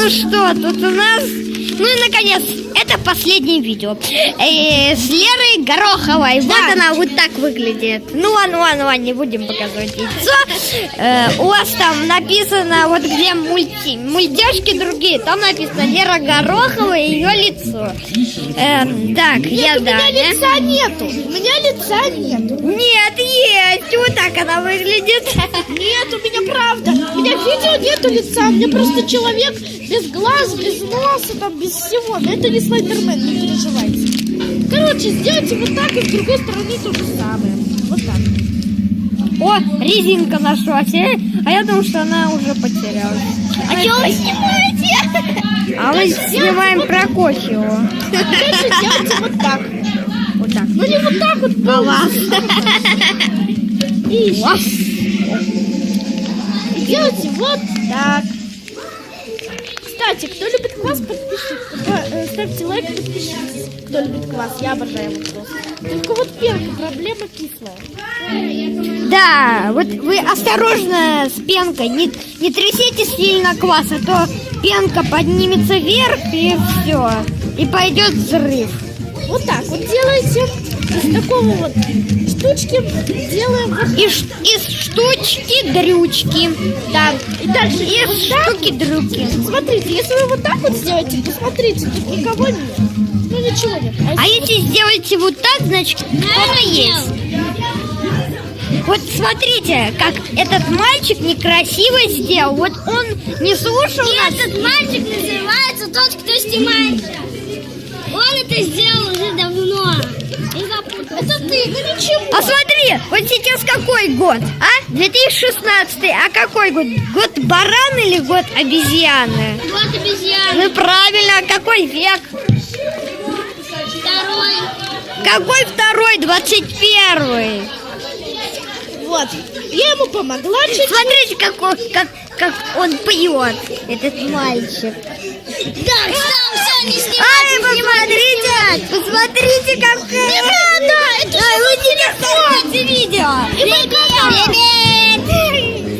Ну что, тут у нас... Ну и наконец, это последнее видео с Лерой Гороховой. Да. Вот она вот так выглядит. Ну ладно, не будем показывать лицо. У вас там написано, вот где мультяшки другие, там написано Лера Горохова и ее лицо. Так, нет, у меня лица нету. У меня лица нету. Нет, есть. Вот так она выглядит. Нет, у меня правда. У меня в видео нету лица. У меня просто человек без глаз, без носа, там, без всего. Но это не Слайдермен, не переживайте. Короче, сделайте вот так, и с другой стороны то же самое. Вот так. О, резинка нашлась. А я думаю, что она уже потерялась. А что вы снимаете? А мы снимаем вот Прокофьева. Дальше делайте вот так. Вот так. Ну не вот так вот. И делайте вот так. Кстати, кто любит квас, подпишитесь. Ставьте лайк, подпишитесь. Кто любит квас, я обожаю его просто. Только вот пенка, проблема кислая. Да, вот вы осторожно с пенкой, не трясите сильно квас, а то пенка поднимется вверх и все, и пойдет взрыв. Вот так вот делаете, из такого вот штучки делаем вот из штучки-дрючки. Да, и дальше из вот штуки-дрюки. Смотрите, если вы вот так вот сделаете, то смотрите, тут никого нет. Ну ничего нет. А если сделаете вот так, значит кто-то есть. Вот смотрите, как этот мальчик некрасиво сделал. Вот он не слушал нас. Этот мальчик называется тот, кто снимает. Он это сделал уже давно. Это ты, ну ничего. А смотри, вот сейчас какой год? А? 2016. А какой год? Год барана или год обезьяны? Год обезьяны. Ну правильно, а какой век? Второй. Какой второй? 21. Вот, я ему помогла чуть-чуть. Смотрите, как он пьет, этот мальчик. Да, все, не снимайте. Посмотрите, как... Неправда, это вы не видео. Привет.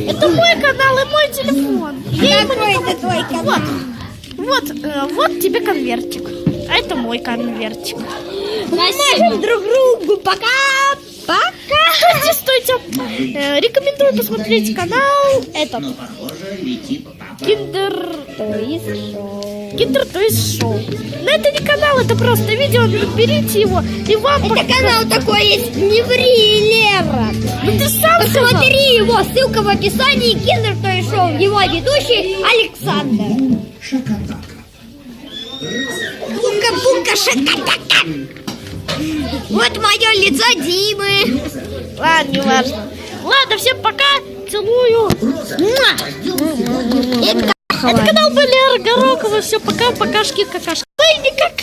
Это мой канал и мой телефон. Какой это твой канал? Вот тебе конвертик. А это мой конвертик. Можем друг другу пока. Стойте. Рекомендую посмотреть канал этот. Киндер Тойс Шоу. Но это не канал, это просто видео. Берите его и вам. Это канал такой есть. Не ври, Лера. Ну ты сам посмотри его. Ссылка в описании. Киндер Тойс Шоу. Его ведущий Александр. Пука-пука шакатака. Вот мое лицо Димы. Ладно, не важно. Ладно, всем пока. Целую. Это канал Лера Горохова. Все, пока, покашки, какашки. Ой, не какашки.